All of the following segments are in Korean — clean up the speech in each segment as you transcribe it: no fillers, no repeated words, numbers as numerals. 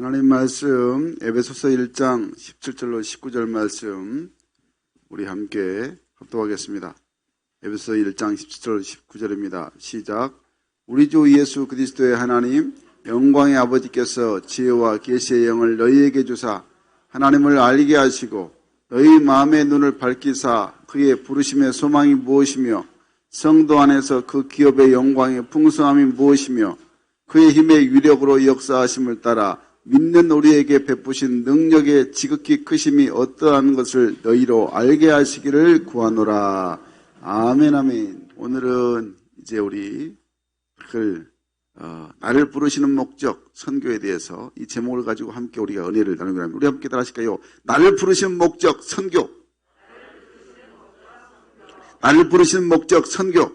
하나님 말씀 에베소서 1장 17절로 19절 말씀 우리 함께 합독하겠습니다. 에베소서 1장 17절 19절입니다. 시작. 우리 주 예수 그리스도의 하나님 영광의 아버지께서 지혜와 계시의 영을 너희에게 주사 하나님을 알게 하시고 너희 마음의 눈을 밝히사 그의 부르심의 소망이 무엇이며 성도 안에서 그 기업의 영광의 풍성함이 무엇이며 그의 힘의 위력으로 역사하심을 따라 믿는 우리에게 베푸신 능력의 지극히 크심이 어떠한 것을 너희로 알게 하시기를 구하노라. 아멘 아멘. 오늘은 이제 우리 나를 부르시는 목적 선교에 대해서 이 제목을 가지고 함께 우리가 은혜를 나누기로 합니다. 우리 함께 따라하실까요? 나를 부르시는 목적 선교. 나를 부르시는 목적 선교.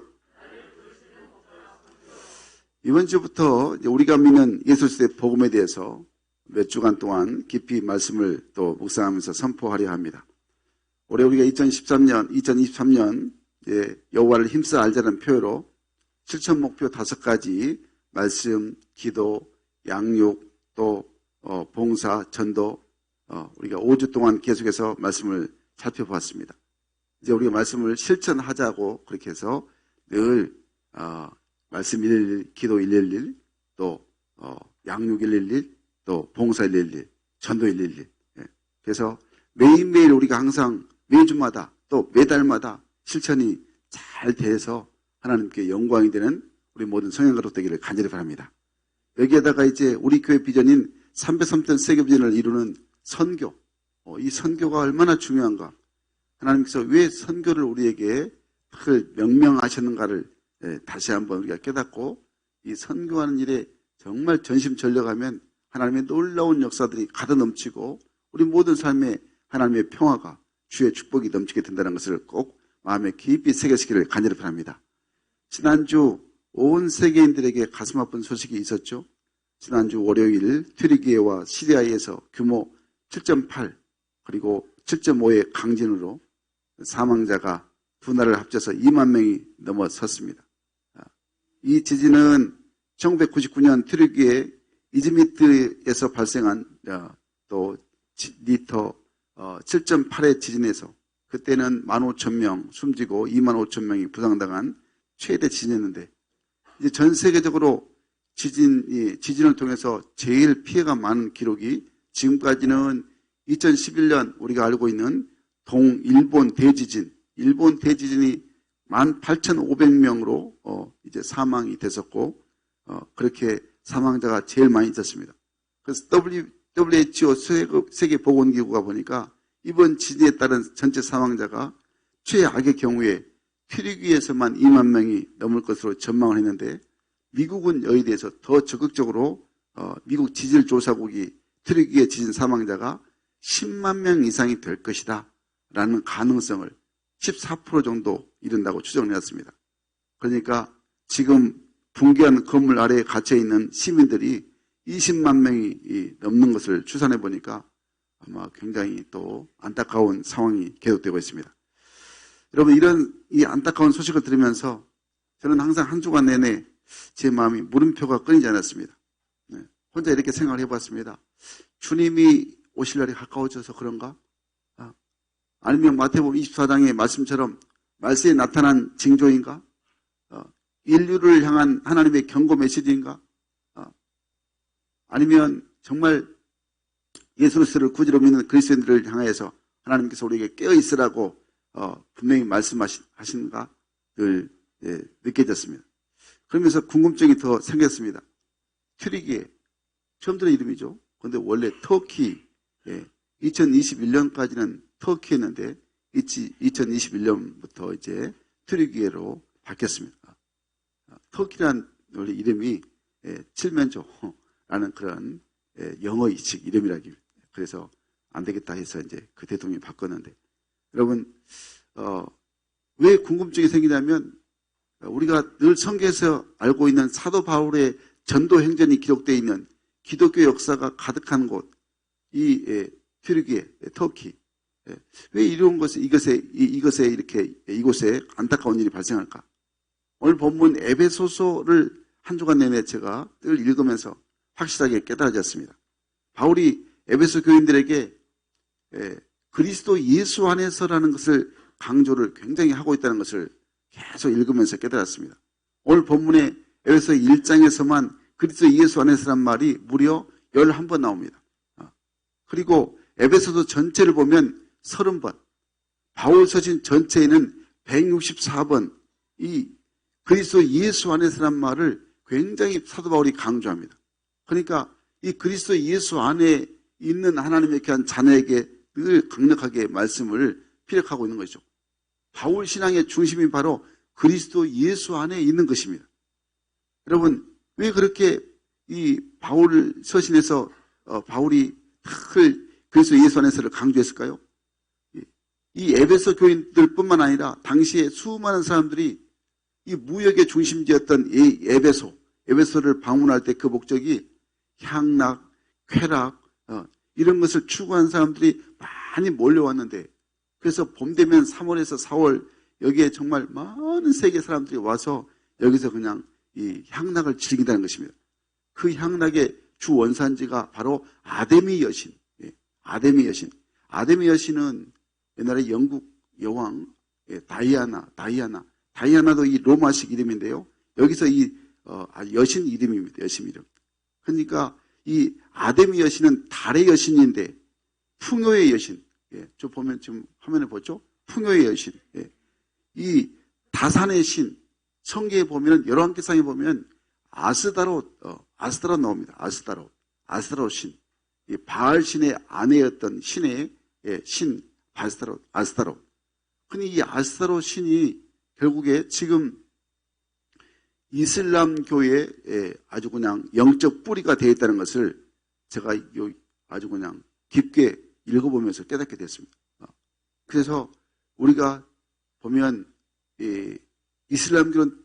이번 주부터 우리가 믿는 예수시대 복음에 대해서 몇 주간 동안 깊이 말씀을 또 묵상하면서 선포하려 합니다. 올해 우리가 2023년 여호와를 힘써 알자는 표어로 실천 목표 5가지 말씀, 기도, 양육, 또 봉사, 전도 우리가 5주 동안 계속해서 말씀을 살펴보았습니다. 이제 우리가 말씀을 실천하자고 그렇게 해서 늘 말씀 111, 기도 111, 또 양육 111, 또 봉사 111, 전도 111. 그래서 매일매일 우리가 항상 매주마다 또 매달마다 실천이 잘 돼서 하나님께 영광이 되는 우리 모든 성령가족 되기를 간절히 바랍니다. 여기에다가 이제 우리 교회 비전인 303편 세계 비전을 이루는 선교. 이 선교가 얼마나 중요한가. 하나님께서 왜 선교를 우리에게 명명하셨는가를 다시 한번 우리가 깨닫고 이 선교하는 일에 정말 전심전력하면 하나님의 놀라운 역사들이 가득 넘치고 우리 모든 삶에 하나님의 평화가 주의 축복이 넘치게 된다는 것을 꼭 마음에 깊이 새겨시기를 간절히 바랍니다. 지난주 온 세계인들에게 가슴 아픈 소식이 있었죠. 지난주 월요일 튀르기예와 시리아에서 규모 7.8 그리고 7.5의 강진으로 사망자가 두 날을 합쳐서 2만 명이 넘어섰습니다. 이 지진은 1999년 튀르기예 이즈미트에서 발생한 또 리터 7.8의 지진에서 그때는 15,000명 숨지고 25,000명이 부상당한 최대 지진이었는데 이제 전 세계적으로 지진을 통해서 제일 피해가 많은 기록이 지금까지는 2011년 우리가 알고 있는 일본 대지진이 18,500명으로 이제 사망이 됐었고 그렇게 사망자가 제일 많이 있었습니다. 그래서 WHO 세계보건기구가 보니까 이번 지진에 따른 전체 사망자가 최악의 경우에 튀르기에서만 2만 명이 넘을 것으로 전망을 했는데 미국은 여기에 대해서 더 적극적으로 미국 지질조사국이 튀르기의 지진 사망자가 10만 명 이상이 될 것이다 라는 가능성을 14% 정도 이른다고 추정을 해왔습니다. 그러니까 지금 붕괴한 건물 아래에 갇혀있는 시민들이 20만 명이 넘는 것을 추산해 보니까 아마 굉장히 또 안타까운 상황이 계속되고 있습니다. 여러분 이런 이 안타까운 소식을 들으면서 저는 항상 한 주간 내내 제 마음이 물음표가 끊이지 않았습니다. 혼자 이렇게 생각을 해봤습니다. 주님이 오실 날이 가까워져서 그런가? 아니면 마태복음 24장의 말씀처럼 말세에 나타난 징조인가? 인류를 향한 하나님의 경고 메시지인가? 아니면 정말 예수 그리스도를 구주로 믿는 그리스도인들을 향해서 하나님께서 우리에게 깨어있으라고 분명히 말씀하신가? 늘 느껴졌습니다. 그러면서 궁금증이 더 생겼습니다. 튀르기예 처음 들은 이름이죠. 그런데 원래 터키 2021년까지는 터키였는데 2021년부터 이제 튀르기예로 바뀌었습니다. 터키란 원래 이름이 칠면조라는 그런 영어이식 이름이라기 그래서 안 되겠다 해서 이제 그 대통령이 바꿨는데 여러분 왜 궁금증이 생기냐면 우리가 늘 성경에서 알고 있는 사도 바울의 전도 행전이 기록되어 있는 기독교 역사가 가득한 곳 이 튀르기예 터키 왜 이런 이곳에 안타까운 일이 발생할까? 오늘 본문 에베소서를 한 주간 내내 제가 늘 읽으면서 확실하게 깨달아졌습니다. 바울이 에베소 교인들에게 그리스도 예수 안에서라는 것을 강조를 굉장히 하고 있다는 것을 계속 읽으면서 깨달았습니다. 오늘 본문에 에베소 1장에서만 그리스도 예수 안에서란 말이 무려 11번 나옵니다. 그리고 에베소서 전체를 보면 30번, 바울 서신 전체에는 164번 이 그리스도 예수 안에서란 말을 굉장히 사도 바울이 강조합니다. 그러니까 이 그리스도 예수 안에 있는 하나님의 귀한 자녀에게 늘 강력하게 말씀을 피력하고 있는 것이죠. 바울 신앙의 중심이 바로 그리스도 예수 안에 있는 것입니다. 여러분, 왜 그렇게 이 바울 서신에서 바울이 그리스도 예수 안에서를 강조했을까요? 이 에베소 교인들뿐만 아니라 당시에 수많은 사람들이 이 무역의 중심지였던 이 에베소를 방문할 때 그 목적이 향락, 쾌락 이런 것을 추구한 사람들이 많이 몰려왔는데, 그래서 봄 되면 3월에서 4월 여기에 정말 많은 세계 사람들이 와서 여기서 그냥 이 향락을 즐긴다는 것입니다. 그 향락의 주 원산지가 바로 아데미 여신. 아데미 여신. 아데미 여신은 옛날에 영국 여왕 다이아나도 이 로마식 이름인데요. 여기서 이 여신 이름입니다. 여신 이름. 그러니까 이 아데미 여신은 달의 여신인데 풍요의 여신. 저 보면 지금 화면에 보죠. 풍요의 여신. 이 다산의 신. 성경에 보면 열왕기상에 보면 아스다로 나옵니다. 아스다로 신. 이 바알 신의 아내였던 신의 신 아스다로. 근데 이 아스다로 신이 결국에 지금 이슬람 교회에 아주 그냥 영적 뿌리가 되어 있다는 것을 제가 아주 그냥 깊게 읽어보면서 깨닫게 됐습니다. 그래서 우리가 보면 이슬람교는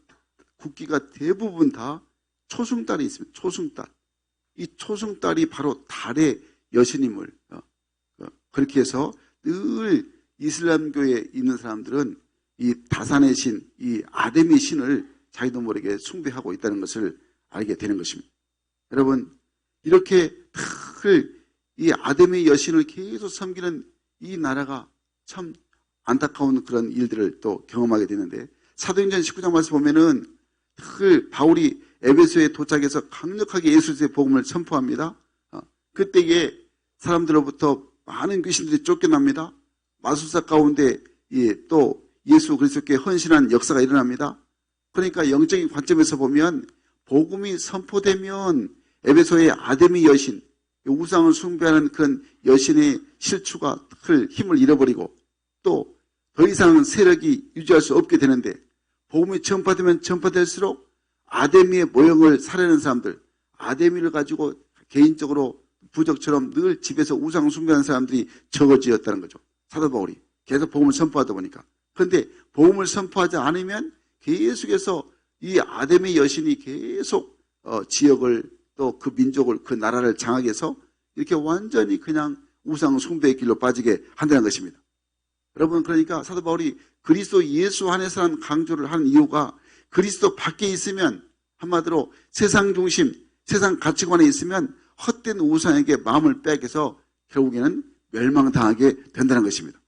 국기가 대부분 다 초승달이 있습니다. 초승달. 이 초승달이 바로 달의 여신임을 그렇게 해서 늘 이슬람교에 있는 사람들은 이 다산의 신, 이 아데미 신을 자기도 모르게 숭배하고 있다는 것을 알게 되는 것입니다. 여러분, 이렇게 이 아데미 여신을 계속 섬기는 이 나라가 참 안타까운 그런 일들을 또 경험하게 되는데, 사도행전 19장 말씀 보면은 바울이 에베소에 도착해서 강력하게 예수의 복음을 선포합니다. 그때에 사람들로부터 많은 귀신들이 쫓겨납니다. 마술사 가운데 또 예수 그리스도께 헌신한 역사가 일어납니다. 그러니까 영적인 관점에서 보면 복음이 선포되면 에베소의 아데미 여신, 우상을 숭배하는 그런 여신의 실추가 힘을 잃어버리고 또 더 이상 세력이 유지할 수 없게 되는데, 복음이 전파되면 전파될수록 아데미의 모형을 사려는 사람들, 아데미를 가지고 개인적으로 부적처럼 늘 집에서 우상 숭배하는 사람들이 적어지었다는 거죠. 사도 바울이 계속 복음을 선포하다 보니까. 그런데 복음을 선포하지 않으면 계속해서 이 아데미 여신이 계속 지역을 또 그 민족을 그 나라를 장악해 서 이렇게 완전히 그냥 우상 숭배의 길로 빠지게 한다는 것입니다. 여러분, 그러니까 사도 바울이 그리스도 예수 안에서라는 강조를 하는 이유가 그리스도 밖에 있으면 한마디로 세상 중심, 세상 가치관에 있으면 헛된 우상에게 마음을 빼앗겨서 결국에는 멸망당하게 된다는 것입니다.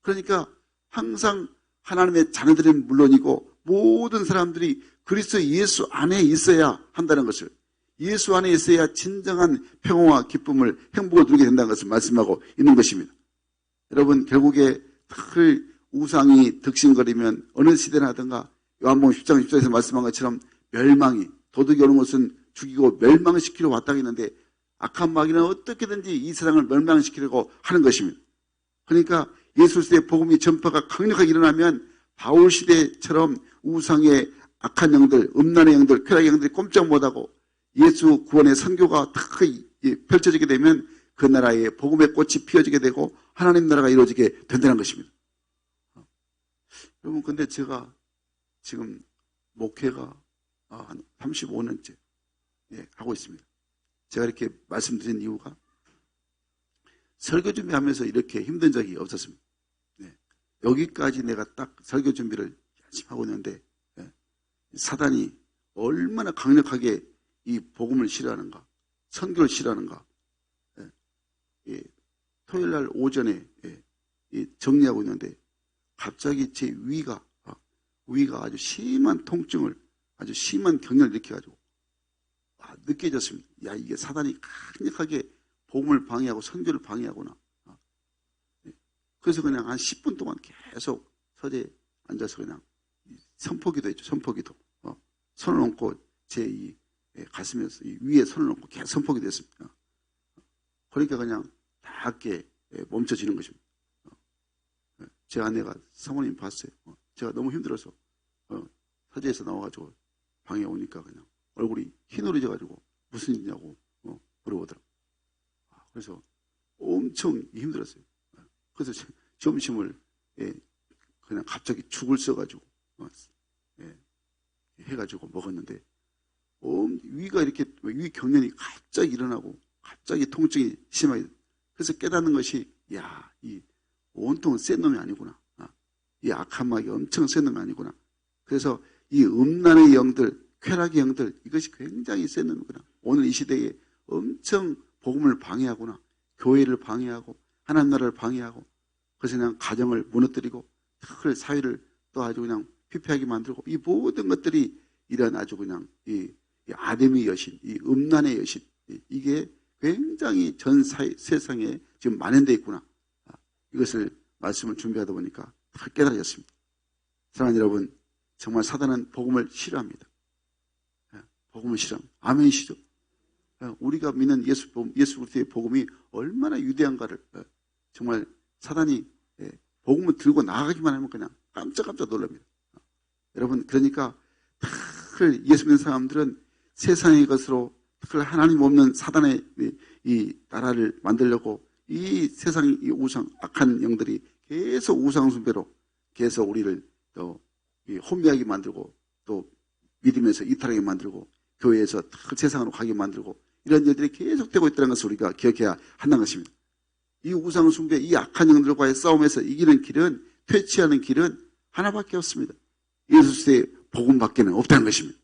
그러니까 항상 하나님의 자녀들은 물론이고 모든 사람들이 그리스도 예수 안에 있어야 한다는 것을, 예수 안에 있어야 진정한 평화와 기쁨을, 행복을 누리게 된다는 것을 말씀하고 있는 것입니다. 여러분, 결국에 우상이 득실거리면 어느 시대나 하든가 요한복음 10장 10절에서 말씀한 것처럼 멸망이, 도둑이 오는 것은 죽이고 멸망시키러 왔다고 했는데 악한 마귀는 어떻게든지 이 세상을 멸망시키려고 하는 것입니다. 그러니까 예수 시대의 복음이 전파가 강력하게 일어나면 바울 시대처럼 우상의 악한 영들, 음란의 영들, 쾌락의 영들이 꼼짝 못하고 예수 구원의 선교가 탁 펼쳐지게 되면 그 나라에 복음의 꽃이 피어지게 되고 하나님 나라가 이루어지게 된다는 것입니다. 여러분, 근데 제가 지금 목회가 한 35년째 하고 있습니다. 제가 이렇게 말씀드린 이유가 설교 준비하면서 이렇게 힘든 적이 없었습니다. 여기까지 내가 딱 설교 준비를 열심히 하고 있는데 사단이 얼마나 강력하게 이 복음을 싫어하는가, 선교를 싫어하는가. 토요일 날 오전에 정리하고 있는데 갑자기 제 위가 아주 심한 통증을, 아주 심한 경련을 일으켜가지고 느껴졌습니다. 야, 이게 사단이 강력하게 복음을 방해하고 선교를 방해하구나. 그래서 그냥 한 10분 동안 계속 서재에 앉아서 그냥 선포기도 했죠. 선포기도. 손을 얹고 제 이 가슴에서 이 위에 손을 얹고 계속 선포기도 했습니다. 그러니까 그냥 낮게 멈춰지는 것입니다. 제 아내가 사모님 봤어요. 제가 너무 힘들어서 서재에서 나와가지고 방에 오니까 그냥 얼굴이 흰우리져가지고 무슨 일이냐고 물어보더라고요. 그래서 엄청 힘들었어요. 그래서 점심을 그냥 갑자기 죽을 써가지고 해가지고 먹었는데 위가 이렇게 위 경련이 갑자기 일어나고 갑자기 통증이 심하게, 그래서 깨닫는 것이 야, 이 온통은 센 놈이 아니구나. 이 악한 마귀 엄청 센 놈이 아니구나. 그래서 이 음란의 영들, 쾌락의 영들, 이것이 굉장히 센 놈이구나. 오늘 이 시대에 엄청 복음을 방해하구나. 교회를 방해하고 하나님 나라를 방해하고, 그래서 그냥 가정을 무너뜨리고 큰 사회를 또 아주 그냥 피폐하게 만들고, 이 모든 것들이 이런 아주 그냥 이 아담의 여신, 이 음란의 여신, 이게 굉장히 전 세상에 지금 만연되어 있구나. 이것을 말씀을 준비하다 보니까 다 깨달아졌습니다. 사랑하는 여러분, 정말 사단은 복음을 싫어합니다. 복음을 싫어합니다. 아멘이시죠? 우리가 믿는 예수 그리스도의 복음이 얼마나 위대한가를 정말 사단이 복음을 들고 나가기만 하면 그냥 깜짝깜짝 놀랍니다. 여러분, 그러니까 예수 믿는 사람들은 세상의 것으로 하나님 없는 사단의 이 나라를 만들려고 이 세상의 이 우상, 악한 영들이 계속 우상 숭배로 계속 우리를 또 혼미하게 만들고 또 믿음에서 이탈하게 만들고 교회에서 세상으로 가게 만들고 이런 일들이 계속되고 있다는 것을 우리가 기억해야 한다는 것입니다. 이 우상 숭배, 이 악한 영들과의 싸움에서 이기는 길은, 퇴치하는 길은 하나밖에 없습니다. 예수 그리스도의 복음밖에는 없다는 것입니다.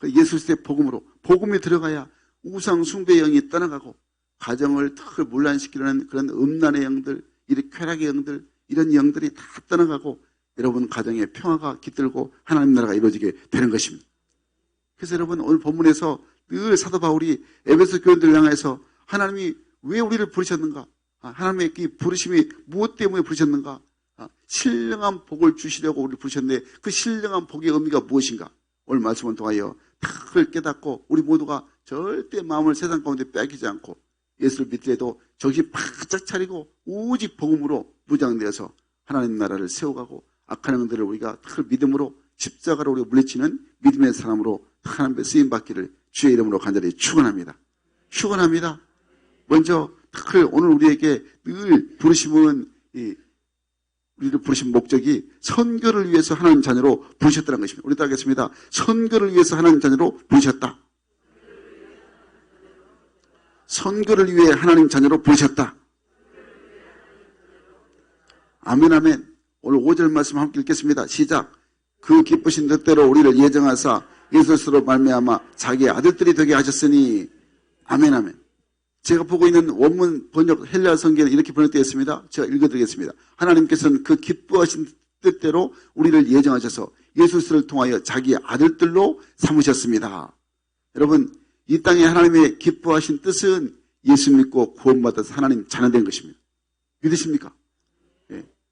예수 그리스도의 복음으로, 복음이 들어가야 우상 숭배의 영이 떠나가고 가정을 더 문란시키려는 그런 음란의 영들, 이런 쾌락의 영들, 이런 영들이 다 떠나가고 여러분 가정에 평화가 깃들고 하나님 나라가 이루어지게 되는 것입니다. 그래서 여러분, 오늘 본문에서 늘 사도 바울이 에베소 교인들을 향해서 하나님이 왜 우리를 부르셨는가? 하나님의 이 부르심이 무엇 때문에 부르셨는가? 신령한 복을 주시려고 우리를 부르셨는데 그 신령한 복의 의미가 무엇인가? 오늘 말씀을 통하여 탁을 깨닫고 우리 모두가 절대 마음을 세상 가운데 빼앗기지 않고 예수를 믿더라도 정신 바짝 차리고 오직 복음으로 무장되어서 하나님 나라를 세워가고 악한 영들을 우리가 탁 믿음으로 십자가로 우리가 물리치는 믿음의 사람으로 하나님의 쓰임받기를 주의 이름으로 간절히 축원합니다. 축원합니다. 먼저 오늘 우리에게 늘 부르심은 우리를 부르신 목적이 선교를 위해서 하나님 자녀로 부르셨다는 것입니다. 우리 따르겠습니다. 선교를 위해서 하나님 자녀로 부르셨다. 선교를 위해 하나님 자녀로 부르셨다. 아멘, 아멘. 오늘 5절 말씀 함께 읽겠습니다. 시작. 그 기쁘신 뜻대로 우리를 예정하사 예수로 말미암아 자기의 아들들이 되게 하셨으니. 아멘, 아멘. 제가 보고 있는 원문 번역 헬라어 성경에 이렇게 번역되어 있습니다. 제가 읽어드리겠습니다. 하나님께서는 그 기뻐하신 뜻대로 우리를 예정하셔서 예수를 통하여 자기의 아들들로 삼으셨습니다. 여러분, 이 땅에 하나님의 기뻐하신 뜻은 예수 믿고 구원받아서 하나님 자녀된 것입니다. 믿으십니까?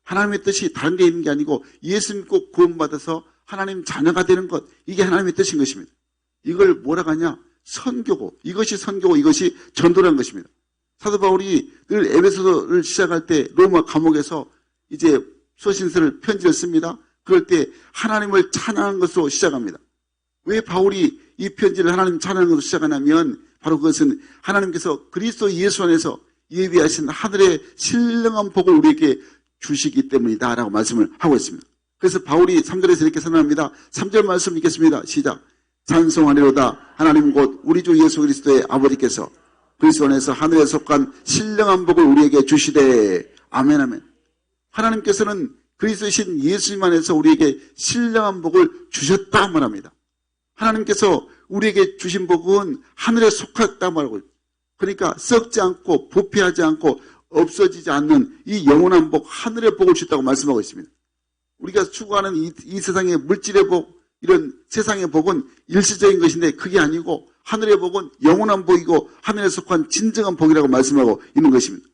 하나님의 뜻이 다른 데 있는 게 아니고 예수 믿고 구원받아서 하나님 자녀가 되는 것, 이게 하나님의 뜻인 것입니다. 이걸 뭐라고 하냐? 선교고, 이것이 선교고 이것이 전도라는 것입니다. 사도 바울이 늘 에베소를 시작할 때 로마 감옥에서 이제 소신서를 편지를 씁니다. 그럴 때 하나님을 찬양하는 것으로 시작합니다. 왜 바울이 이 편지를 하나님 찬양하는 것으로 시작하냐면 바로 그것은 하나님께서 그리스도 예수 안에서 예비하신 하늘의 신령한 복을 우리에게 주시기 때문이다 라고 말씀을 하고 있습니다. 그래서 바울이 3절에서 이렇게 선언합니다. 3절 말씀 읽겠습니다. 시작. 찬송하리로다. 하나님 곧 우리 주 예수 그리스도의 아버지께서 그리스도 안에서 하늘에 속한 신령한 복을 우리에게 주시되. 아멘, 아멘. 하나님께서는 그리스도이신 예수님 안에서 우리에게 신령한 복을 주셨다 말합니다. 하나님께서 우리에게 주신 복은 하늘에 속했다 말하고, 그러니까 썩지 않고 부패하지 않고 없어지지 않는 이 영원한 복, 하늘의 복을 주셨다고 말씀하고 있습니다. 우리가 추구하는 이 세상의 물질의 복, 이런 세상의 복은 일시적인 것인데 그게 아니고 하늘의 복은 영원한 복이고 하늘에 속한 진정한 복이라고 말씀하고 있는 것입니다.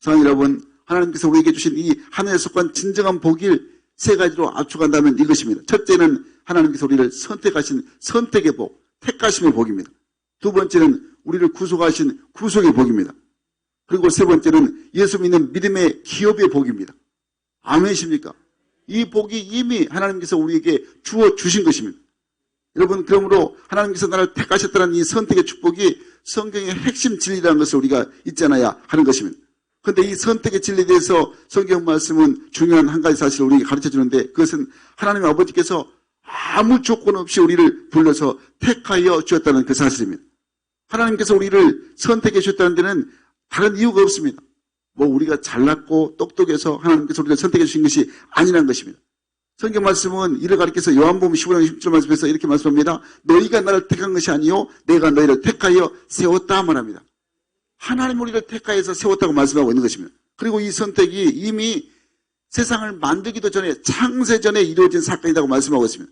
사랑하는 여러분, 하나님께서 우리에게 주신 이 하늘에 속한 진정한 복을 세 가지로 압축한다면 이것입니다. 첫째는 하나님께서 우리를 선택하신 선택의 복, 택하심의 복입니다. 두 번째는 우리를 구속하신 구속의 복입니다. 그리고 세 번째는 예수 믿는 믿음의 기업의 복입니다. 아멘이십니까? 이 복이 이미 하나님께서 우리에게 주어 주신 것입니다. 여러분, 그러므로 하나님께서 나를 택하셨다는 이 선택의 축복이 성경의 핵심 진리라는 것을 우리가 잊지 않아야 하는 것입니다. 그런데 이 선택의 진리에 대해서 성경 말씀은 중요한 한 가지 사실을 우리에게 가르쳐 주는데 그것은 하나님 아버지께서 아무 조건 없이 우리를 불러서 택하여 주었다는 그 사실입니다. 하나님께서 우리를 선택해 주셨다는 데는 다른 이유가 없습니다. 뭐 우리가 잘났고 똑똑해서 하나님께서 우리를 선택해 주신 것이 아니라는 것입니다. 성경 말씀은 이를 가리켜서 요한복음 15장 10절 말씀에서 이렇게 말씀합니다. 너희가 나를 택한 것이 아니요 내가 너희를 택하여 세웠다 말합니다. 하나님 우리를 택하여서 세웠다고 말씀하고 있는 것입니다. 그리고 이 선택이 이미 세상을 만들기도 전에 창세 전에 이루어진 사건이라고 말씀하고 있습니다.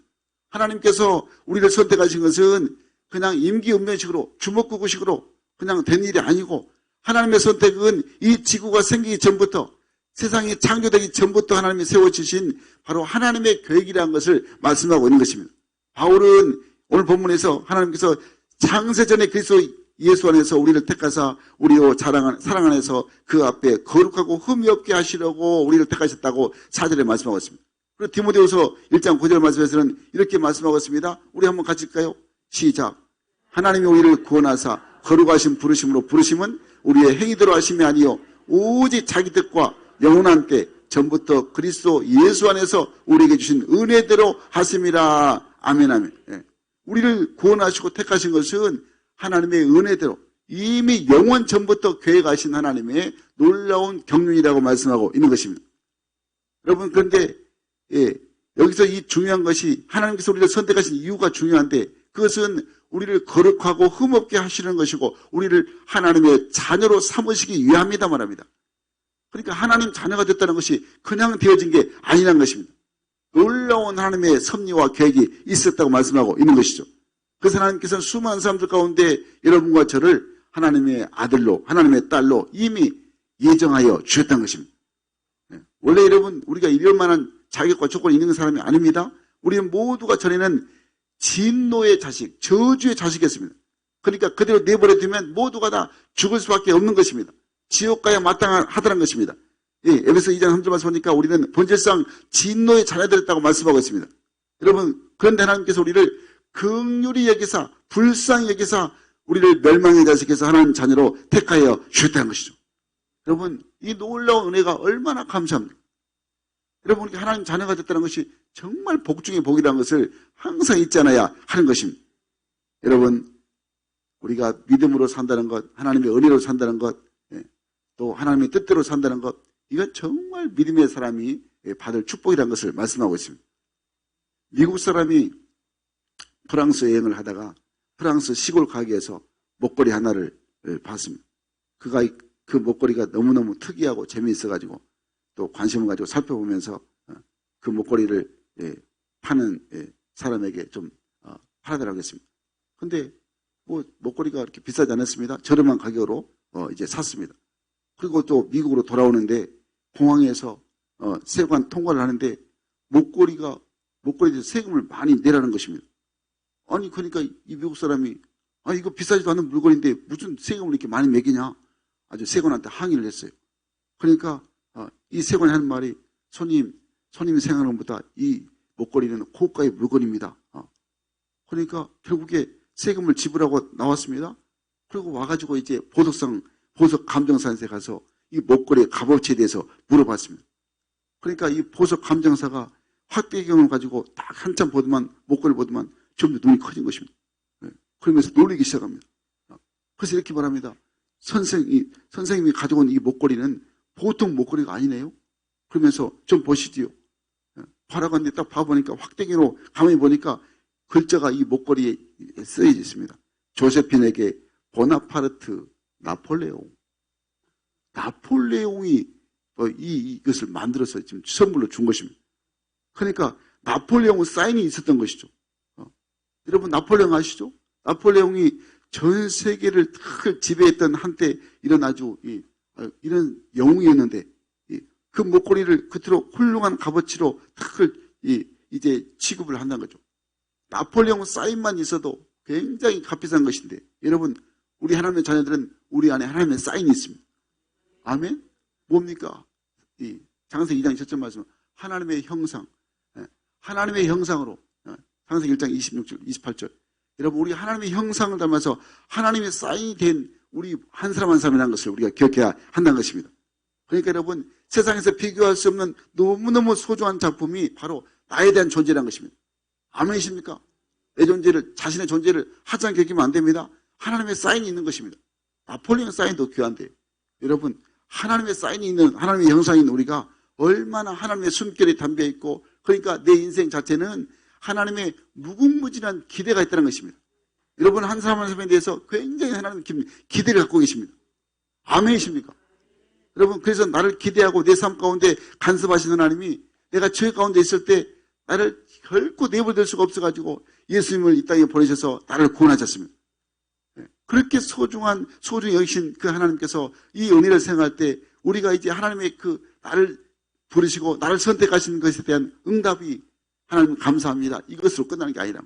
하나님께서 우리를 선택하신 것은 그냥 임기응변식으로 주먹구구식으로 그냥 된 일이 아니고 하나님의 선택은 이 지구가 생기기 전부터 세상이 창조되기 전부터 하나님이 세워주신 바로 하나님의 계획이라는 것을 말씀하고 있는 것입니다. 바울은 오늘 본문에서 하나님께서 창세전에 그리스도 예수 안에서 우리를 택하사 우리로 사랑 안에서 그 앞에 거룩하고 흠이 없게 하시려고 우리를 택하셨다고 4절에 말씀하고 있습니다. 그리고 디모데후서 1장 9절 말씀에서는 이렇게 말씀하고 있습니다. 우리 한번 같이 읽을까요? 시작. 하나님이 우리를 구원하사 거룩하신 부르심으로 부르심은 우리의 행위대로 하심이 아니요 오직 자기 뜻과 영원한 때 전부터 그리스도 예수 안에서 우리에게 주신 은혜대로 하심이라. 아멘 아멘. 예. 우리를 구원하시고 택하신 것은 하나님의 은혜대로 이미 영원 전부터 계획하신 하나님의 놀라운 경륜이라고 말씀하고 있는 것입니다. 여러분, 그런데 여기서 이 중요한 것이 하나님께서 우리를 선택하신 이유가 중요한데 그것은 우리를 거룩하고 흠없게 하시는 것이고 우리를 하나님의 자녀로 삼으시기 위함이다 말합니다. 그러니까 하나님 자녀가 됐다는 것이 그냥 되어진 게 아니라는 것입니다. 놀라운 하나님의 섭리와 계획이 있었다고 말씀하고 있는 것이죠. 그래서 하나님께서는 수많은 사람들 가운데 여러분과 저를 하나님의 아들로 하나님의 딸로 이미 예정하여 주셨다는 것입니다. 원래 여러분 우리가 이럴 만한 자격과 조건이 있는 사람이 아닙니다. 우리는 모두가 전에는 진노의 자식, 저주의 자식이었습니다. 그러니까 그대로 내버려 두면 모두가 다 죽을 수밖에 없는 것입니다. 지옥 가야 마땅하다는 것입니다. 에베소 2장 3절 말씀 보니까 우리는 본질상 진노의 자녀들이었다고 말씀하고 있습니다. 여러분, 그런데 하나님께서 우리를 긍휼히 여기사 불쌍히 여기사 우리를 멸망의 자식에서 하나님 자녀로 택하여 주셨다는 것이죠. 여러분, 이 놀라운 은혜가 얼마나 감사합니까? 여러분, 우리가 하나님 자녀가 됐다는 것이 정말 복 중의 복이라는 것을 항상 잊지 않아야 하는 것입니다. 여러분, 우리가 믿음으로 산다는 것, 하나님의 은혜로 산다는 것, 또 하나님의 뜻대로 산다는 것, 이건 정말 믿음의 사람이 받을 축복이라는 것을 말씀하고 있습니다. 미국 사람이 프랑스 여행을 하다가 프랑스 시골 가게에서 목걸이 하나를 봤습니다. 그 목걸이가 너무너무 특이하고 재미있어가지고 또 관심을 가지고 살펴보면서 그 목걸이를 파는 사람에게 좀 팔아달라고 했습니다. 근데 뭐 목걸이가 그렇게 비싸지 않았습니다. 저렴한 가격으로 이제 샀습니다. 그리고 또 미국으로 돌아오는데 공항에서 세관 통과를 하는데 목걸이에 대해서 세금을 많이 내라는 것입니다. 아니 그러니까 이 미국 사람이 이거 비싸지도 않은 물건인데 무슨 세금을 이렇게 많이 매기냐 아주 세관한테 항의를 했어요. 그러니까 이 세관이 하는 말이 손님이 생각하는 것보다 이 목걸이는 고가의 물건입니다. 그러니까 결국에 세금을 지불하고 나왔습니다. 그리고 와가지고 이제 보석 감정사한테 가서 이 목걸이의 값어치에 대해서 물어봤습니다. 그러니까 이 보석 감정사가 확대경을 가지고 딱 한참 목걸이를 보더만 좀 더 눈이 커진 것입니다. 그러면서 놀리기 시작합니다. 그래서 이렇게 말합니다. 선생님이 가져온 이 목걸이는 보통 목걸이가 아니네요. 그러면서 좀 보시지요. 바라고 하는데 딱 봐보니까 확대기로 가만히 보니까 글자가 이 목걸이에 쓰여져 있습니다. 조세핀에게 보나파르트 나폴레옹. 나폴레옹이 이것을 만들어서 지금 선물로 준 것입니다. 그러니까 나폴레옹 사인이 있었던 것이죠. 여러분 나폴레옹 아시죠? 나폴레옹이 전 세계를 탁 지배했던 한때 이런 아주 이런 영웅이었는데 그 목걸이를 그토록 훌륭한 값어치로 탁 이제 취급을 한다는 거죠. 나폴레옹 사인만 있어도 굉장히 값비싼 것인데 여러분 우리 하나님의 자녀들은 우리 안에 하나님의 사인이 있습니다. 아멘? 뭡니까? 이 창세기 2장 7절 말씀 하나님의 형상, 하나님의 형상으로 창세기 1장 26절, 28절 여러분 우리 하나님의 형상을 닮아서 하나님의 사인이 된 우리 한 사람 한 사람이라는 것을 우리가 기억해야 한다는 것입니다. 그러니까 여러분 세상에서 비교할 수 없는 너무너무 소중한 작품이 바로 나에 대한 존재라는 것입니다. 아멘이십니까? 내 존재를 자신의 존재를 하찮게 여기면 안 됩니다. 하나님의 사인이 있는 것입니다. 나폴레옹 사인도 귀한데 여러분 하나님의 사인이 있는 하나님의 형상이 있는 우리가 얼마나 하나님의 숨결이 담겨 있고 그러니까 내 인생 자체는 하나님의 무궁무진한 기대가 있다는 것입니다. 여러분 한 사람 한 사람에 대해서 굉장히 하나님의 기대를 갖고 계십니다. 아멘이십니까? 여러분 그래서 나를 기대하고 내 삶 가운데 간섭하시는 하나님이 내가 죄 가운데 있을 때 나를 결코 내버려둘 수가 없어가지고 예수님을 이 땅에 보내셔서 나를 구원하셨습니다. 그렇게 소중히 여기신 그 하나님께서 이 은혜를 생각할 때 우리가 이제 하나님의 나를 부르시고 나를 선택하시는 것에 대한 응답이 하나님 감사합니다. 이것으로 끝나는 게 아니라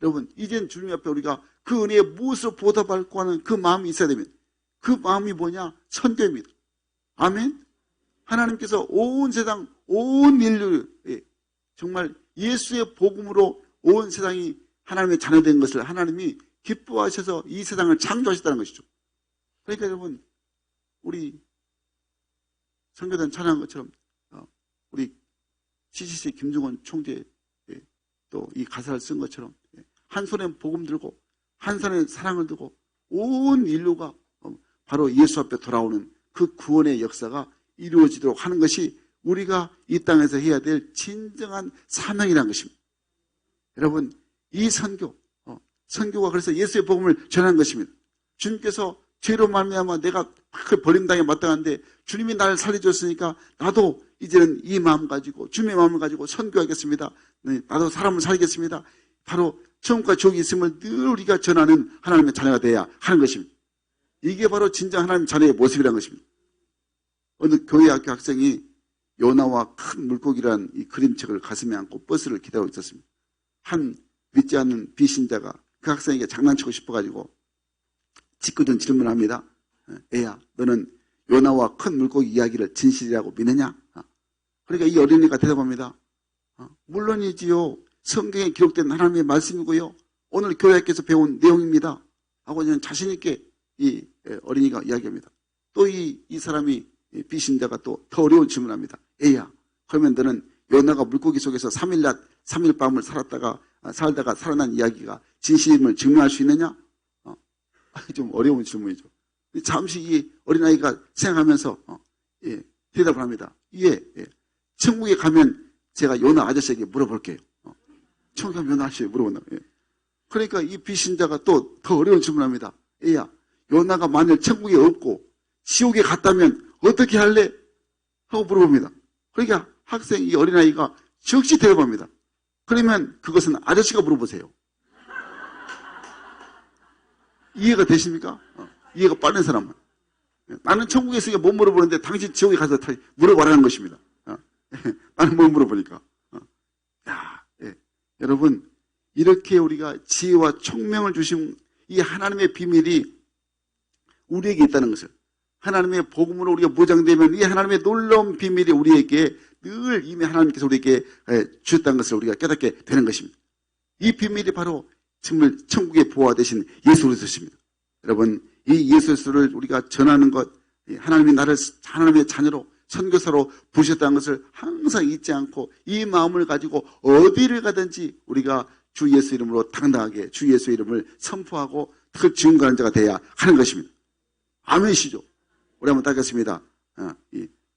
여러분 이젠 주님 앞에 우리가 그 은혜에 무엇으로 보답할까 하는 그 마음이 있어야 됩니다. 그 마음이 뭐냐? 선교입니다. 아멘? 하나님께서 온 세상 온 인류에 정말 예수의 복음으로 온 세상이 하나님의 자녀된 것을 하나님이 기뻐하셔서 이 세상을 창조하셨다는 것이죠. 그러니까 여러분 우리 선교단 찬양한 것처럼 우리 CCC 김중원 총재 또 이 가사를 쓴 것처럼 한 손에 복음 들고 한 손에 사랑을 들고 온 인류가 바로 예수 앞에 돌아오는 그 구원의 역사가 이루어지도록 하는 것이 우리가 이 땅에서 해야 될 진정한 사명이라는 것입니다. 여러분 이 선교가 그래서 예수의 복음을 전하는 것입니다. 주님께서 죄로 말미암아 내가 버림당에 마땅한데 주님이 나를 살려줬으니까 나도 이제는 이 마음 가지고 주님의 마음을 가지고 선교하겠습니다. 나도 사람을 살리겠습니다. 바로 천국과 지옥이 있음을 늘 우리가 전하는 하나님의 자녀가 되어야 하는 것입니다. 이게 바로 진정 하나님 자녀의 모습이라는 것입니다. 어느 교회 학교 학생이 요나와 큰 물고기라는 이 그림책을 가슴에 안고 버스를 기다리고 있었습니다. 한 믿지 않는 비신자가 그 학생에게 장난치고 싶어가지고 짓궂은 질문을 합니다. 애야, 너는 요나와 큰 물고기 이야기를 진실이라고 믿느냐? 그러니까 이 어린이가 대답합니다. 물론이지요. 성경에 기록된 하나님의 말씀이고요. 오늘 교회에서 배운 내용입니다. 하고 저는 자신 있게 이 어린이가 이야기합니다. 또 이 사람이 비신자가 또 더 어려운 질문을 합니다. 애야, 그러면 너는 요나가 물고기 속에서 3일 낮 3일 밤을 살다가 살아난 이야기가 진실임을 증명할 수 있느냐? 좀 어려운 질문이죠. 잠시 이 어린아이가 생각하면서 대답을 합니다. 예, 천국에 가면 제가 요나 아저씨에게 물어볼게요. 천국에 가면 요나 아저씨에게 물어본다. 그러니까 이 비신자가 또 더 어려운 질문을 합니다. 애야, 요나가 만일 천국에 없고 지옥에 갔다면 어떻게 할래? 하고 물어봅니다. 그러니까 학생 이 어린아이가 즉시 대답합니다. 그러면 그것은 아저씨가 물어보세요. 이해가 되십니까? 이해가 빠른 사람은. 나는 천국에 있으니까 못 물어보는데 당신 지옥에 가서 물어보라는 것입니다. 나는 못 물어보니까. 여러분 이렇게 우리가 지혜와 총명을 주신 이 하나님의 비밀이 우리에게 있다는 것을 하나님의 복음으로 우리가 무장되면 이 하나님의 놀라운 비밀이 우리에게 늘 이미 하나님께서 우리에게 주셨다는 것을 우리가 깨닫게 되는 것입니다. 이 비밀이 바로 정말 천국의 보화 되신 예수 그리스도십니다. 여러분 이 예수 그리스도를 우리가 전하는 것, 하나님이 나를 하나님의 자녀로 선교사로 부르셨다는 것을 항상 잊지 않고 이 마음을 가지고 어디를 가든지 우리가 주 예수 이름으로 당당하게 주 예수 이름을 선포하고 그 증거하는 자가 되어야 하는 것입니다. 아멘이시죠? 우리 한번 따겠습니다.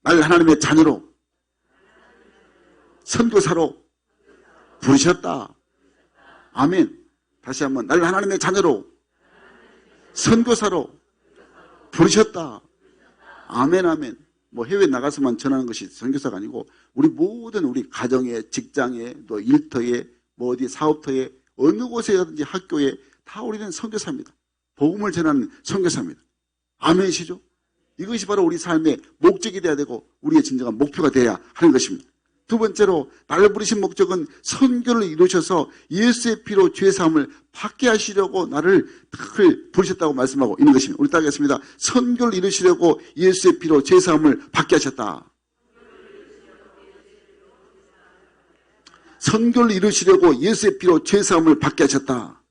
날 하나님의 자녀로 선교사로 부르셨다. 아멘. 다시 한번 날 하나님의 자녀로 선교사로 부르셨다. 아멘, 아멘. 뭐 해외 나가서만 전하는 것이 선교사가 아니고 우리 모든 우리 가정에, 직장에, 또 일터에, 뭐 어디 사업터에, 어느 곳에 가든지 학교에 다 우리는 선교사입니다. 복음을 전하는 선교사입니다. 아멘이시죠? 이것이 바로 우리 삶의 목적이 돼야 되고 우리의 진정한 목표가 돼야 하는 것입니다. 두 번째로 나를 부르신 목적은 선교를 이루셔서 예수의 피로 죄사함을 받게 하시려고 나를 부르셨다고 말씀하고 있는 것입니다. 우리 따르겠습니다. 선교를 이루시려고 예수의 피로 죄사함을 받게 하셨다. 선교를 이루시려고 예수의 피로 죄사함을 받게 하셨다.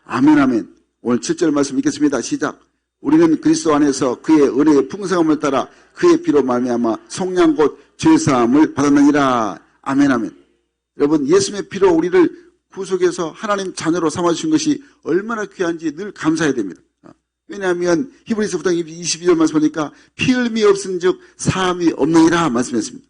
아멘, 아멘. 오늘 7절 말씀 읽겠습니다. 시작. 우리는 그리스도 안에서 그의 은혜의 풍성함을 따라 그의 피로 말미암아 속량 곧 죄사함을 받았느니라. 아멘, 아멘. 여러분, 예수님의 피로 우리를 구속해서 하나님 자녀로 삼아주신 것이 얼마나 귀한지 늘 감사해야 됩니다. 왜냐하면 히브리서 9장 22절 말씀 보니까 피 흘림이 없은 즉 사함이 없느니라 말씀했습니다.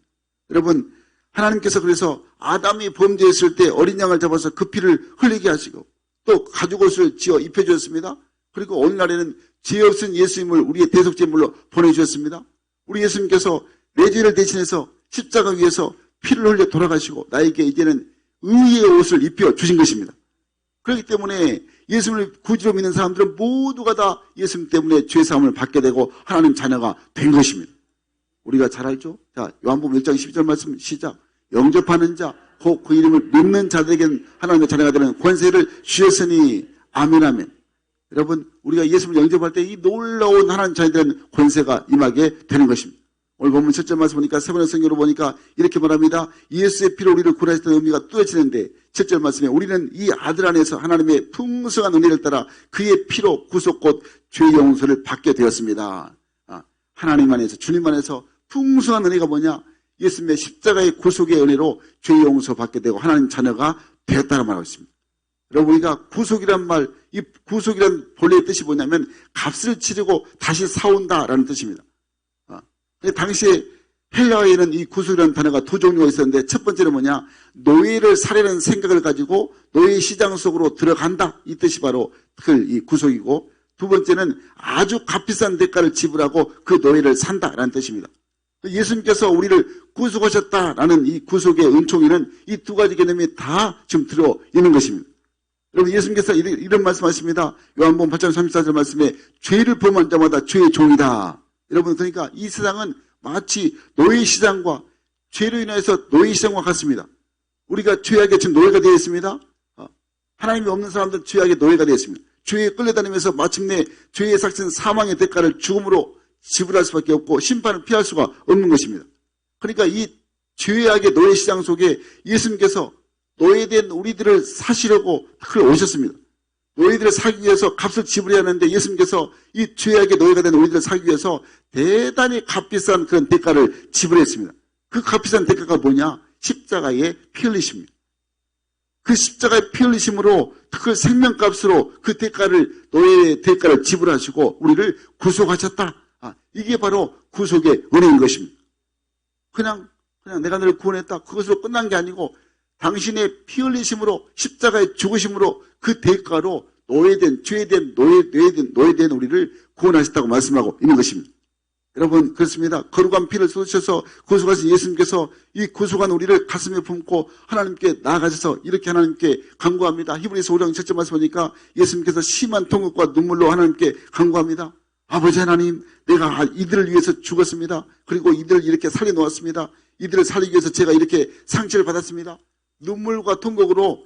여러분, 하나님께서 그래서 아담이 범죄했을 때 어린 양을 잡아서 그 피를 흘리게 하시고 또 가죽옷을 지어 입혀주셨습니다. 그리고 오늘날에는 죄 없은 예수님을 우리의 대속제물로 보내주셨습니다. 우리 예수님께서 내 죄를 대신해서 십자가 위에서 피를 흘려 돌아가시고 나에게 이제는 의의 옷을 입혀주신 것입니다. 그렇기 때문에 예수님을 구주로 믿는 사람들은 모두가 다 예수님 때문에 죄사함을 받게 되고 하나님 자녀가 된 것입니다. 우리가 잘 알죠? 자, 요한복음 1장 12절 말씀 시작. 영접하는 자, 곧 그 이름을 믿는 자들에게는 하나님의 자녀가 되는 권세를 주셨으니 아멘, 아멘. 여러분, 우리가 예수님을 영접할 때 이 놀라운 하나님 자녀에 대한 권세가 임하게 되는 것입니다. 오늘 본문 7절 말씀 보니까 세 번의 성경으로 보니까 이렇게 말합니다. 예수의 피로 우리를 구원하셨다는 의미가 뚜렷해지는데 7절 말씀에 우리는 이 아들 안에서 하나님의 풍성한 은혜를 따라 그의 피로 구속 곧 죄 용서를 받게 되었습니다. 하나님 안에서, 주님 안에서 풍성한 은혜가 뭐냐? 예수님의 십자가의 구속의 은혜로 죄 용서 받게 되고 하나님 자녀가 되었다고 말하고 있습니다. 여러분, 우리가 구속이란 말, 이 구속이란 본래의 뜻이 뭐냐면 값을 치르고 다시 사온다라는 뜻입니다. 당시에 헬라어에는 이 구속이라는 단어가 두 종류가 있었는데 첫 번째는 뭐냐? 노예를 살해하는 생각을 가지고 노예 시장 속으로 들어간다. 이 뜻이 바로 이 구속이고 두 번째는 아주 값비싼 대가를 지불하고 그 노예를 산다라는 뜻입니다. 예수님께서 우리를 구속하셨다라는 이 구속의 은총에는 이 두 가지 개념이 다 지금 들어있는 것입니다. 여러분, 예수님께서 이런 말씀하십니다. 요한복음 8장 34절 말씀에 죄를 범한 자마다 죄의 종이다. 여러분, 그러니까 이 세상은 마치 노예시장과 죄로 인해서 노예시장과 같습니다. 우리가 죄악에 지금 노예가 되어 있습니다. 하나님이 없는 사람들은 죄악의 노예가 되어 있습니다. 죄에 끌려다니면서 마침내 죄의 삭신 사망의 대가를 죽음으로 지불할 수밖에 없고 심판을 피할 수가 없는 것입니다. 그러니까 이 죄악의 노예시장 속에 예수님께서 노예된 우리들을 사시려고 오셨습니다. 노예들을 사기 위해서 값을 지불해야 하는데 예수님께서 이 죄악의 노예가 된 우리들을 사기 위해서 대단히 값비싼 그런 대가를 지불했습니다. 그 값비싼 대가가 뭐냐? 십자가의 피 흘리심입니다. 그 십자가의 피 흘리심으로 그 생명값으로 그 대가를, 노예의 대가를 지불하시고 우리를 구속하셨다. 이게 바로 구속의 은혜인 것입니다. 그냥 내가 너를 구원했다. 그것으로 끝난 게 아니고 당신의 피 흘리심으로 십자가의 죽으심으로 그 대가로 노예된, 죄된, 노예된 우리를 구원하셨다고 말씀하고 있는 것입니다. 여러분, 그렇습니다. 거룩한 피를 쏟으셔서 구속하신 예수님께서 이 구속한 우리를 가슴에 품고 하나님께 나아가셔서 이렇게 하나님께 간구합니다. 히브리서 5장 7절 말씀 보니까 예수님께서 심한 통곡과 눈물로 하나님께 간구합니다. 아버지 하나님, 내가 이들을 위해서 죽었습니다. 그리고 이들을 이렇게 살려놓았습니다. 이들을 살리기 위해서 제가 이렇게 상처를 받았습니다. 눈물과 통곡으로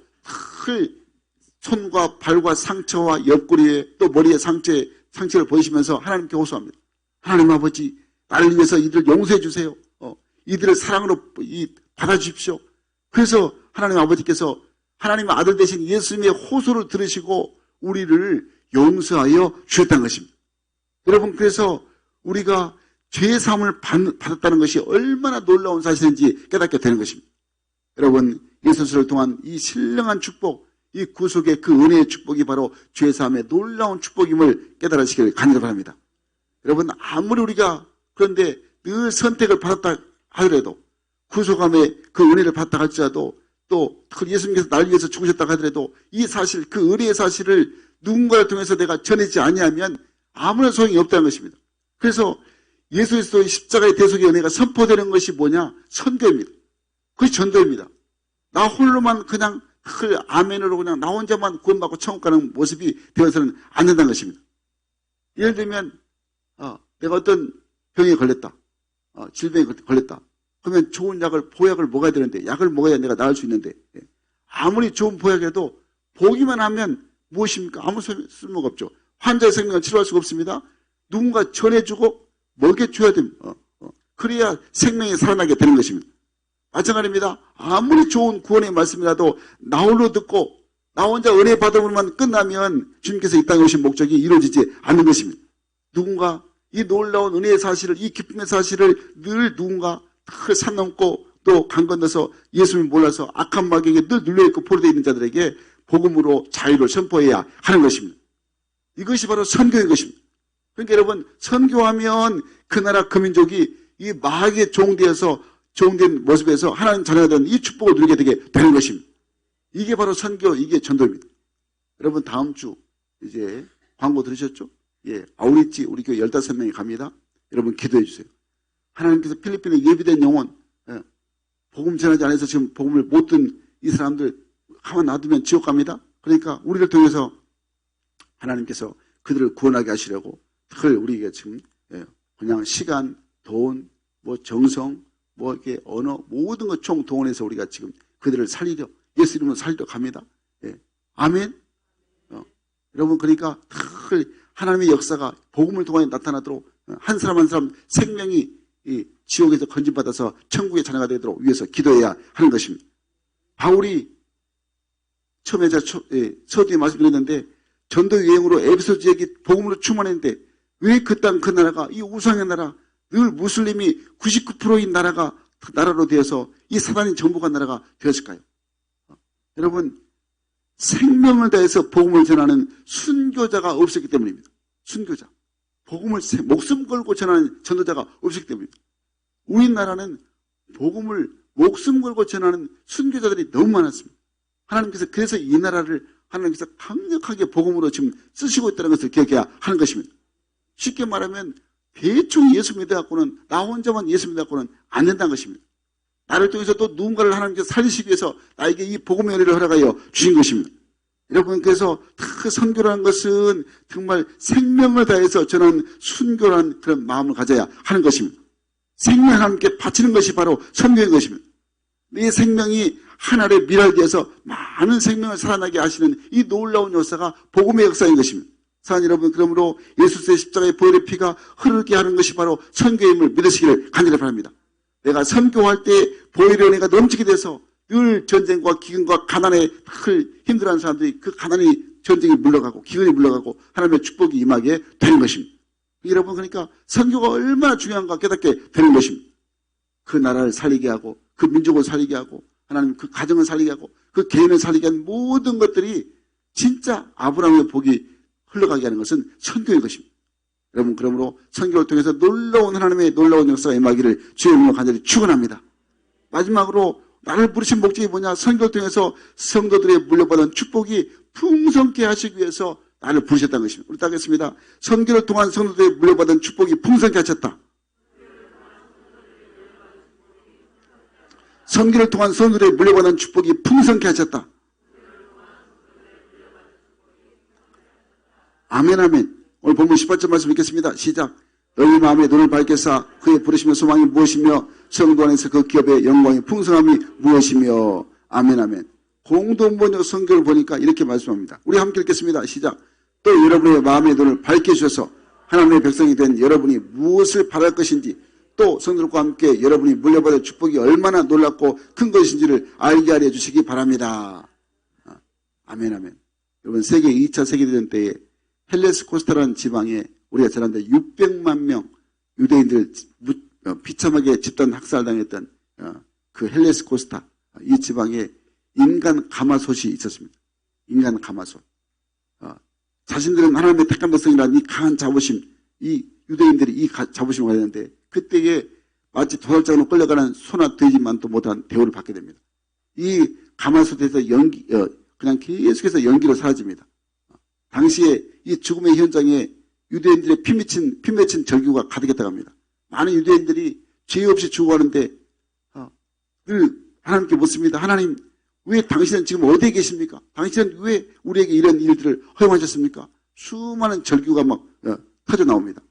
손과 발과 상처와 옆구리에 또 머리에 상처를 보이시면서 하나님께 호소합니다. 하나님 아버지, 나를 위해서 이들을 용서해 주세요. 이들을 사랑으로 받아주십시오. 그래서 하나님 아버지께서 하나님의 아들 되신 예수님의 호소를 들으시고 우리를 용서하여 주셨다는 것입니다. 여러분, 그래서 우리가 죄사함을 받았다는 것이 얼마나 놀라운 사실인지 깨닫게 되는 것입니다. 여러분, 예수를 통한 이 신령한 축복, 이 구속의 그 은혜의 축복이 바로 죄사함의 놀라운 축복임을 깨달으시기를 간절히 바랍니다. 여러분, 아무리 우리가 그런데 늘 선택을 받았다 하더라도, 구속함의 그 은혜를 받았다 할지라도, 또 예수님께서 나를 위해서 죽으셨다 하더라도 이 사실, 그 은혜의 사실을 누군가를 통해서 내가 전하지 아니하면 아무런 소용이 없다는 것입니다. 그래서 예수 그리스도의 십자가의 대속의 은혜가 선포되는 것이 뭐냐? 선교입니다. 그것이 전도입니다. 나 홀로만 그냥 아멘으로 그냥 나 혼자만 구원받고 천국 가는 모습이 되어서는 안 된다는 것입니다. 예를 들면 내가 어떤 병에 걸렸다. 질병에 걸렸다. 그러면 좋은 보약을 먹어야 되는데, 약을 먹어야 내가 나을 수 있는데, 아무리 좋은 보약이라도 보기만 하면 무엇입니까? 아무 쓸모가 없죠. 환자의 생명을 치료할 수가 없습니다. 누군가 전해주고 먹여줘야 됩니다. 그래야 생명이 살아나게 되는 것입니다. 마찬가지입니다. 아무리 좋은 구원의 말씀이라도 나 홀로 듣고 나 혼자 은혜 받음으로만 끝나면 주님께서 이 땅에 오신 목적이 이루어지지 않는 것입니다. 누군가 이 놀라운 은혜의 사실을, 이 기쁨의 사실을 늘 누군가 산 넘고 또 강 건너서 예수를 몰라서 악한 마귀에게 늘 눌려있고 포로되어 있는 자들에게 복음으로 자유를 선포해야 하는 것입니다. 이것이 바로 선교인 것입니다. 그러니까 여러분, 선교하면 그 나라 그 민족이 이 마귀의 종된 모습에서 하나님 자녀가 되는 이 축복을 누리게 되게 되는 것입니다. 이게 바로 선교, 이게 전도입니다. 여러분, 다음 주 이제 광고 들으셨죠? 예, 아우리치 우리 교회 15명이 갑니다. 여러분 기도해 주세요. 하나님께서 필리핀에 예비된 영혼, 복음 전하지 않아서 지금 복음을 못 듣는 이 사람들 가만 놔두면 지옥 갑니다. 그러니까 우리를 통해서 하나님께서 그들을 구원하게 하시려고 특히 우리에게 지금 그냥 시간, 돈, 정성, 이렇게 언어 모든 것 총 동원해서 우리가 지금 그들을 살리려, 예수 이름으로 살리려 갑니다. 예. 아멘. 여러분, 그러니까 특히 하나님의 역사가 복음을 통해 나타나도록 한 사람 한 사람 생명이 이 지옥에서 건진받아서 천국의 자녀가 되도록 위해서 기도해야 하는 것입니다. 바울이 처음에 제가 서두에 말씀드렸는데 전도 유행으로 에베소 지역이 복음으로 충만했는데 왜 그 땅 그 나라가 이 우상의 나라, 늘 무슬림이 99%인 나라로 되어서 이 사단이 정복한 나라가 되었을까요? 여러분, 생명을 다해서 복음을 전하는 순교자가 없었기 때문입니다. 순교자. 복음을 목숨 걸고 전하는 전도자가 없었기 때문입니다. 우리나라는 복음을 목숨 걸고 전하는 순교자들이 너무 많았습니다. 하나님께서 그래서 이 나라를 하나님께서 강력하게 복음으로 지금 쓰시고 있다는 것을 기억해야 하는 것입니다. 쉽게 말하면 대충 예수 믿어갖고는 나 혼자만 예수 믿어갖고는 안 된다는 것입니다. 나를 통해서 또 누군가를 하나님께서 살리시기 위해서 나에게 이 복음의 은혜를 허락하여 주신 것입니다. 여러분, 그래서 그 선교라는 것은 정말 생명을 다해서 전하는 순교라는 그런 마음을 가져야 하는 것입니다. 생명을 함께 바치는 것이 바로 선교인 것입니다. 내 생명이 하나의 미랄되어서 많은 생명을 살아나게 하시는 이 놀라운 역사가 복음의 역사인 것입니다. 사랑하는 여러분, 그러므로 예수의 십자가의 보혈의 피가 흐르게 하는 것이 바로 선교임을 믿으시기를 간절히 바랍니다. 내가 선교할 때 보혈의 은혜가 넘치게 돼서 늘 전쟁과 기근과 가난에 힘들어하는 사람들이 그 가난이 전쟁이 물러가고 기근이 물러가고 하나님의 축복이 임하게 되는 것입니다. 여러분, 그러니까 선교가 얼마나 중요한가 깨닫게 되는 것입니다. 그 나라를 살리게 하고 그 민족을 살리게 하고 하나님 그 가정을 살리게 하고 그 개인을 살리게 하는 모든 것들이 진짜 아브라함의 복이 흘러가게 하는 것은 선교인 것입니다. 여러분, 그러므로 선교를 통해서 놀라운 하나님의 놀라운 역사가 임하기를 주의 이름으로 간절히 축원합니다. 마지막으로 나를 부르신 목적이 뭐냐? 선교를 통해서 성도들의 물려받은 축복이 풍성케 하시기 위해서 나를 부르셨다는 것입니다. 우리 따겠습니다. 선교를 통한 성도들의 물려받은 축복이 풍성케 하셨다. 선교를 통한 성도들의 물려받은 축복이 풍성케 하셨다. 아멘, 아멘. 오늘 본문 18절 말씀 읽겠습니다. 시작. 너희 마음에 눈을 밝게 사 그의 부르심의 소망이 무엇이며 성도 안에서 그 기업의 영광의 풍성함이 무엇이며. 아멘, 아멘. 공동번역 성경을 보니까 이렇게 말씀합니다. 우리 함께 읽겠습니다. 시작. 또 여러분의 마음의 눈을 밝게 주셔서 하나님의 백성이 된 여러분이 무엇을 바랄 것인지 또 성도들과 함께 여러분이 물려받을 축복이 얼마나 놀랍고 큰 것인지를 알게 하려 주시기 바랍니다. 아멘, 아멘. 여러분, 세계 2차 세계대전 때에 헬레스 코스타라는 지방에 우리가 전한데 600만 명 유대인들 비참하게 집단 학살당했던 그 헬레스 코스타, 이 지방에 인간 가마솥이 있었습니다. 인간 가마솥. 자신들은 하나님의 택한 백성이라는 이 강한 자부심, 이 유대인들이 이 자부심을 가야 되는데 그때에 마치 도살장으로 끌려가는 소나 돼지만도 못한 대우를 받게 됩니다. 이 가마솥에서 그냥 계속해서 연기로 사라집니다. 당시에 이 죽음의 현장에 유대인들의 피 맺힌 절규가 가득했다고 합니다. 많은 유대인들이 죄 없이 죽어가는데 늘 하나님께 묻습니다. 하나님, 왜 당신은 지금 어디에 계십니까? 당신은 왜 우리에게 이런 일들을 허용하셨습니까? 수많은 절규가 막 터져 나옵니다.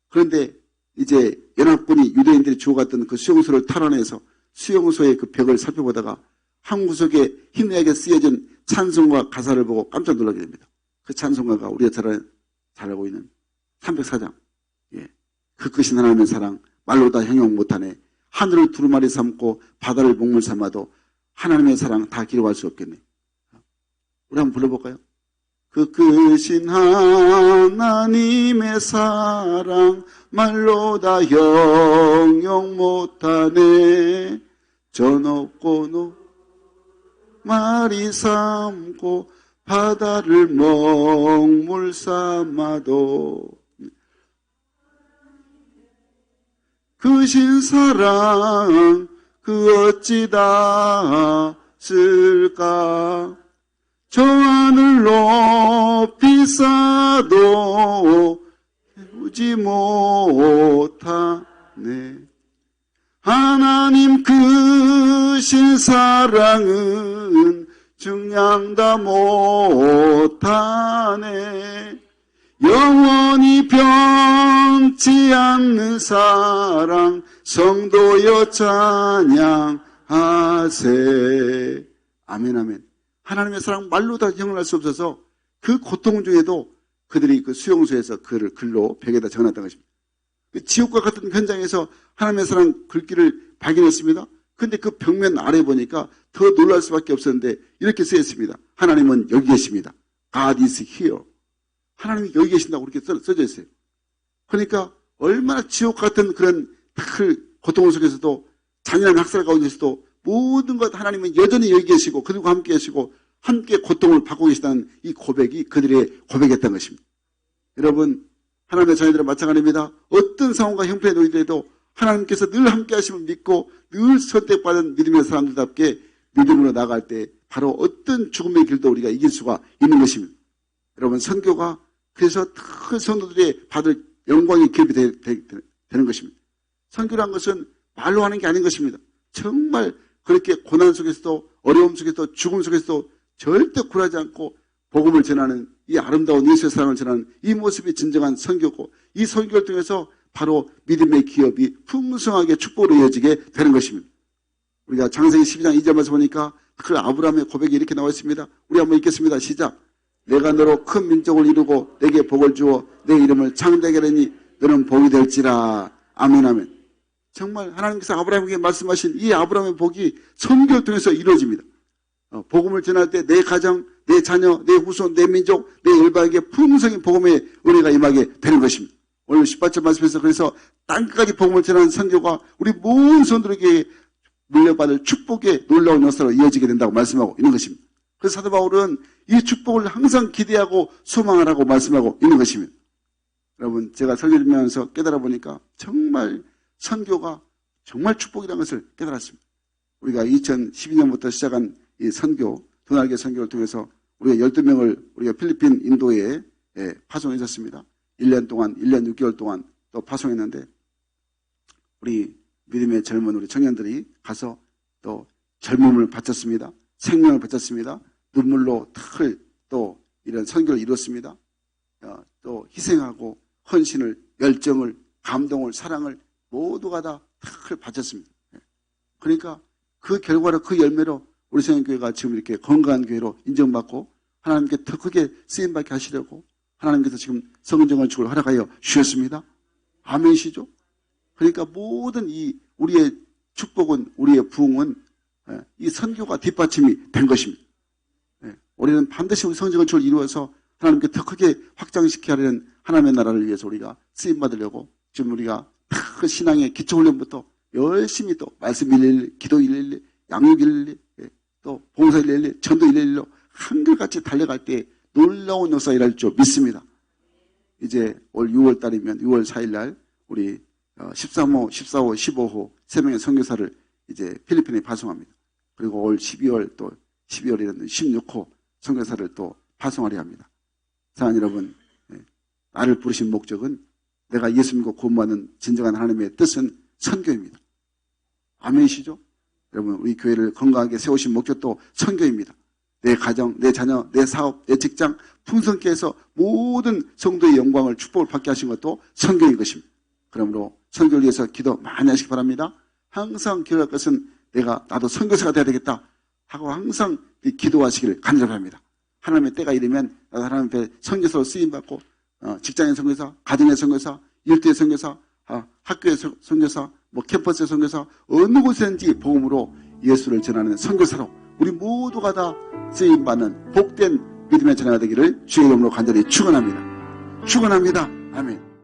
그런데 이제 연합군이 유대인들이 죽어갔던 그 수용소를 탈환해서 수용소의 그 벽을 살펴보다가 한 구석에 흰하게 쓰여진 찬송가 가사를 보고 깜짝 놀라게 됩니다. 그 찬송가가 우리가 잘 알고 있는 304장. 예. 그 크신 하나님의 사랑 말로 다 형용 못하네. 하늘을 두루마리 삼고 바다를 목물 삼아도 하나님의 사랑 다 기록할 수 없겠네. 우리 한번 불러볼까요? 그 크신 하나님의 사랑 말로 다 형용 못하네. 저 높고 높마리 삼고 바다를 먹물 삼아도 크신 사랑 그 어찌 닿았을까. 저 하늘 높이 쌓아도 채우지 못하네. 하나님 크신 사랑은 증량다 못하네. 영원히 변치 않는 사랑 성도여 찬양하세. 아멘 아멘. 하나님의 사랑 말로 다 형용할 수 없어서 그 고통 중에도 그들이 그 수용소에서 그를 글로 벽에다 적어놨다는 것입니다. 지옥과 같은 현장에서 하나님의 사랑 글귀를 발견했습니다. 근데 그 벽면 아래 보니까 더 놀랄 수밖에 없었는데 이렇게 쓰여있습니다. 하나님은 여기 계십니다. God is here. 하나님이 여기 계신다고 그렇게 써져 있어요. 그러니까 얼마나 지옥 같은 그런 고통 속에서도 잔인한 학살 가운데서도 모든 것 하나님은 여전히 여기 계시고 그들과 함께 계시고 함께 고통을 받고 계시다는 이 고백이 그들의 고백이었던 것입니다. 여러분, 하나님의 자녀들은 마찬가지입니다. 어떤 상황과 형편에 놓이더라도 하나님께서 늘 함께 하심을 믿고 늘 선택받은 믿음의 사람들답게 믿음으로 나갈 때 바로 어떤 죽음의 길도 우리가 이길 수가 있는 것입니다. 여러분, 선교가 그래서 큰 성도들이 받을 영광의 기업이 되는 것입니다. 선교란 것은 말로 하는 게 아닌 것입니다. 정말 그렇게 고난 속에서도 어려움 속에서도 죽음 속에서도 절대 굴하지 않고 복음을 전하는 이 아름다운 예수의 사랑을 전하는 이 모습이 진정한 선교고 이 선교를 통해서 바로 믿음의 기업이 풍성하게 축복으로 이어지게 되는 것입니다. 우리가 창세기 12장 2절에서 보니까 그 아브라함의 고백이 이렇게 나와 있습니다. 우리 한번 읽겠습니다. 시작. 내가 너로 큰 민족을 이루고 내게 복을 주어 내 이름을 창대하게 하리니 너는 복이 될지라. 아멘 아멘. 정말 하나님께서 아브라함에게 말씀하신 이 아브라함의 복이 선교를 통해서 이루어집니다. 복음을 전할 때 내 가정, 내 자녀, 내 후손, 내 민족, 내 열방에게 풍성히 복음의 은혜가 임하게 되는 것입니다. 오늘 18절 말씀에서 그래서 땅끝까지 복음을 전하는 선교가 우리 모든 성도들에게 물려받을 축복의 놀라운 역사로 이어지게 된다고 말씀하고 있는 것입니다. 그래서 사도 바울은 이 축복을 항상 기대하고 소망하라고 말씀하고 있는 것입니다. 여러분, 제가 설교하면서 깨달아 보니까 정말 선교가 정말 축복이라는 것을 깨달았습니다. 우리가 2012년부터 시작한 이 선교, 도날개 선교를 통해서 우리가 12명을 우리가 필리핀, 인도에 파송했었습니다. 1년 6개월 동안 또 파송했는데 우리 믿음의 젊은 우리 청년들이 가서 또 젊음을 바쳤습니다. 생명을 바쳤습니다. 눈물로 또 이런 선교를 이뤘습니다. 또 희생하고 헌신을, 열정을, 감동을, 사랑을 모두가 다 바쳤습니다. 그러니까 그 결과로 그 열매로 우리 성형교회가 지금 이렇게 건강한 교회로 인정받고 하나님께 더 크게 쓰임받게 하시려고 하나님께서 지금 성전건축을 허락하여 주셨습니다. 아멘이시죠? 그러니까 모든 이 우리의 축복은, 우리의 부흥은 이 선교가 뒷받침이 된 것입니다. 우리는 반드시 우리 성전건축을 이루어서 하나님께 더 크게 확장시켜야 하는 하나님의 나라를 위해서 우리가 쓰임받으려고 지금 우리가 그 신앙의 기초훈련부터 열심히 또 말씀 111, 기도 111, 양육 111, 또 봉사 111, 전도 111로 한결같이 달려갈 때 놀라운 역사가 일어날 줄 믿습니다. 이제 올 6월 달이면 6월 4일 날 우리 13호, 14호, 15호 3명의 선교사를 이제 필리핀에 파송합니다. 그리고 올 12월 또 12월에는 16호 선교사를 또 파송하려 합니다. 사랑하는 여러분, 나를 부르신 목적은 내가 예수 믿고 구원받는 진정한 하나님의 뜻은 선교입니다. 아멘이시죠? 여러분, 우리 교회를 건강하게 세우신 목적도 선교입니다. 내 가정, 내 자녀, 내 사업, 내 직장 풍성케 해서 모든 성도의 영광을 축복을 받게 하신 것도 선교인 것입니다. 그러므로 선교를 위해서 기도 많이 하시기 바랍니다. 항상 기도할 것은 나도 선교사가 돼야 되겠다 하고 항상 기도하시기를 간절히 바랍니다. 하나님의 때가 이르면 나도 하나님 앞에 선교사로 쓰임받고 직장의 선교사, 가정의 선교사, 일터의 선교사, 학교의 선교사, 캠퍼스의 선교사, 어느 곳에든지 복음으로 예수를 전하는 선교사로 우리 모두가 다 쓰임받는 복된 믿음의 자녀가 되기를 주의 이름으로 간절히 축원합니다. 축원합니다. 아멘.